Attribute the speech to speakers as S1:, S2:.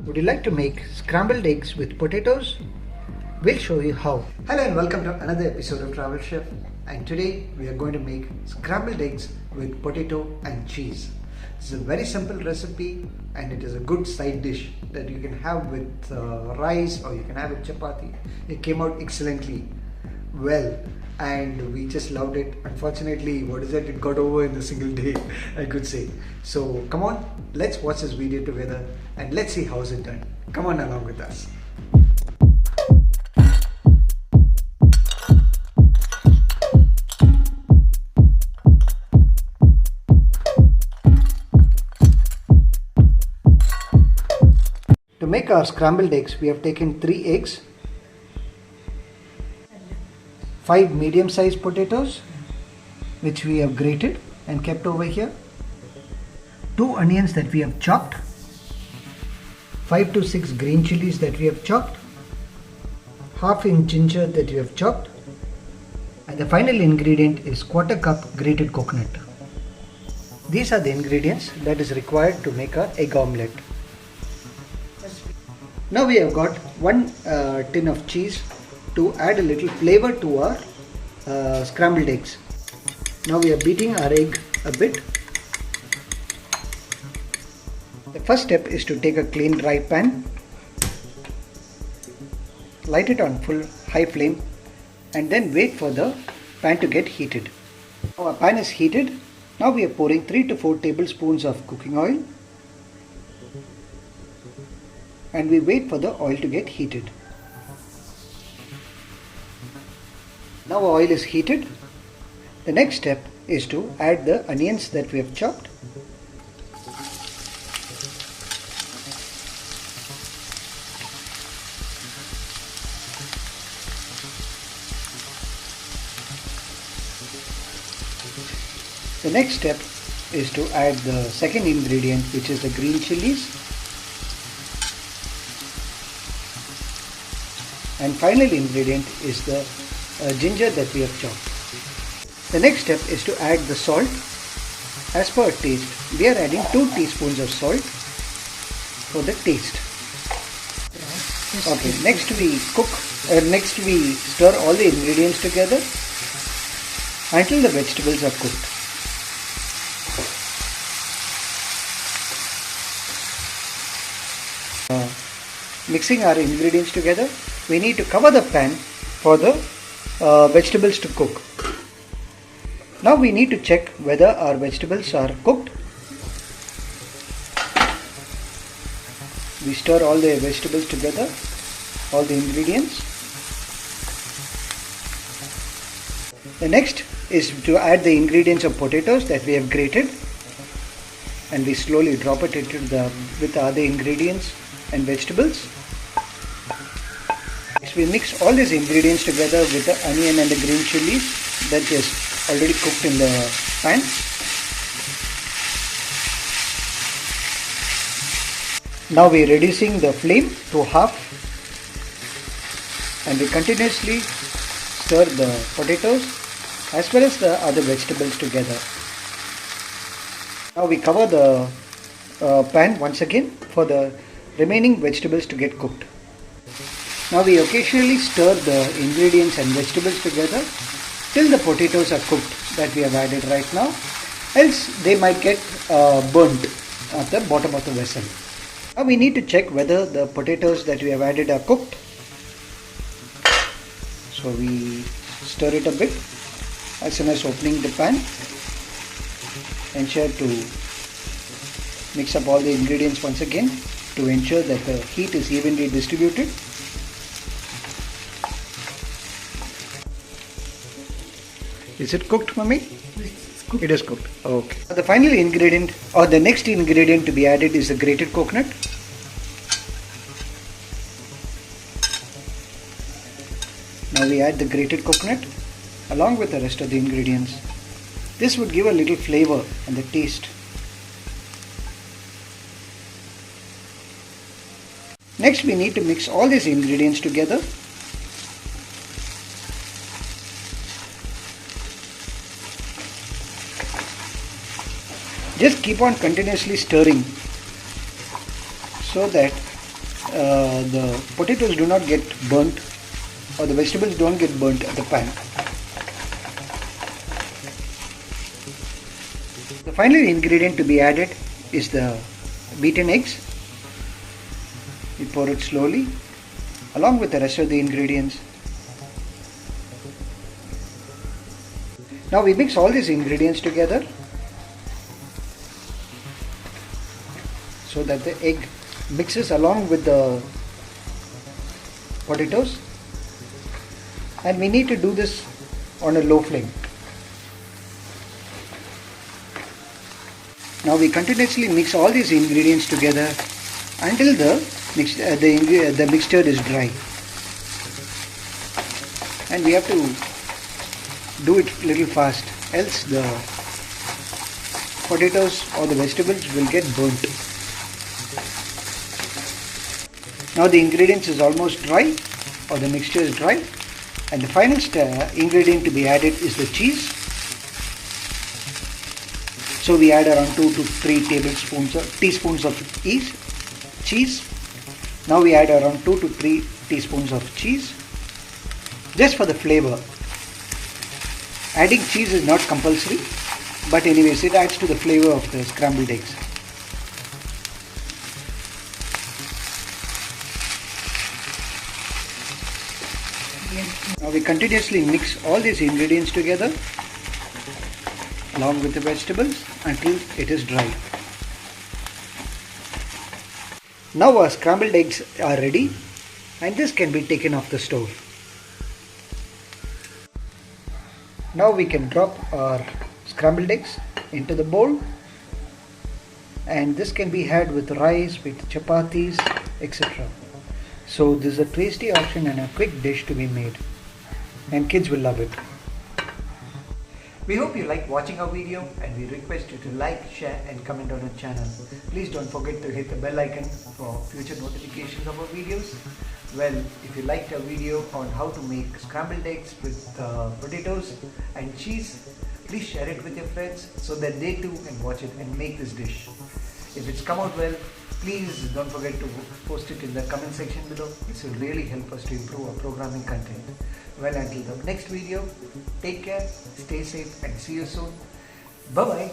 S1: Would you like to make scrambled eggs with potatoes? We'll show you how. Hello and welcome to another episode of Travel Chef. And today we are going to make scrambled eggs with potato and cheese. This is a very simple recipe and it is a good side dish that you can have with rice or you can have with chapati. It came out excellently well and we just loved it. Unfortunately, it got over in a single day, I could say. So come on, let's watch this video together and let's see how's it done. Come on along with us. To make our scrambled eggs, we have taken 3 eggs, 5 medium-sized potatoes which we have grated and kept over here, 2 onions that we have chopped, 5 to 6 green chilies that we have chopped, half inch ginger that we have chopped, and the final ingredient is 1/4 cup grated coconut. These are the ingredients that is required to make our egg omelette. Now we have got 1 tin of cheese to add a little flavor to our scrambled eggs. Now we are beating our egg a bit. The first step is to take a clean dry pan, light it on full high flame and then wait for the pan to get heated. Now our pan is heated. Now we are pouring 3 to 4 tablespoons of cooking oil and we wait for the oil to get heated. Now our oil is heated. The next step is to add the onions that we have chopped. The next step is to add the second ingredient, which is the green chilies. And final ingredient is the ginger that we have chopped. The next step is to add the salt as per taste. We are adding 2 teaspoons of salt for the taste. Okay, next we stir all the ingredients together until the vegetables are cooked. Mixing our ingredients together, we need to cover the pan for the vegetables to cook. Now we need to check whether our vegetables are cooked. We stir all the vegetables together, all the ingredients. The next is to add the ingredients of potatoes that we have grated and we slowly drop it into with the other ingredients and vegetables. Next we mix all these ingredients together with the onion and the green chilies that is already cooked in the pan. Now we are reducing the flame to half and we continuously stir the potatoes as well as the other vegetables together. Now we cover the pan once again for the remaining vegetables to get cooked. Now we occasionally stir the ingredients and vegetables together till the potatoes are cooked that we have added right now, else they might get burnt at the bottom of the vessel. Now we need to check whether the potatoes that we have added are cooked. So we stir it a bit as soon as opening the pan. Ensure to mix up all the ingredients once again to ensure that the heat is evenly distributed. Is it cooked, Mummy?
S2: It's cooked.
S1: It is cooked. Okay. The final ingredient or the next ingredient to be added is the grated coconut. Now we add the grated coconut along with the rest of the ingredients. This would give a little flavor and the taste. Next we need to mix all these ingredients together. Just keep on continuously stirring so that the potatoes do not get burnt or the vegetables don't get burnt at the pan. The final ingredient to be added is the beaten eggs. We pour it slowly along with the rest of the ingredients. Now we mix all these ingredients together so that the egg mixes along with the potatoes, and we need to do this on a low flame. Now we continuously mix all these ingredients together until the mixture is dry, and we have to do it a little fast, else the potatoes or the vegetables will get burnt. Now the ingredients is almost dry, or the mixture is dry, and the final ingredient to be added is the cheese. So we add around 2 to 3 teaspoons of cheese. Now we add around 2 to 3 teaspoons of cheese just for the flavor. Adding cheese is not compulsory, but anyways it adds to the flavor of the scrambled eggs. Now we continuously mix all these ingredients together along with the vegetables until it is dry. Now our scrambled eggs are ready, and this can be taken off the stove. Now we can drop our scrambled eggs into the bowl, and this can be had with rice, with chapatis, etc. So this is a tasty option and a quick dish to be made, and kids will love it. We hope you like watching our video, and we request you to like, share and comment on our channel. Please don't forget to hit the bell icon for future notifications of our videos. Well, if you liked our video on how to make scrambled eggs with potatoes and cheese, please share it with your friends so that they too can watch it and make this dish. If it's come out well, please don't forget to post it in the comment section below. This will really help us to improve our programming content. Well, until the next video, take care, stay safe and see you soon. Bye-bye.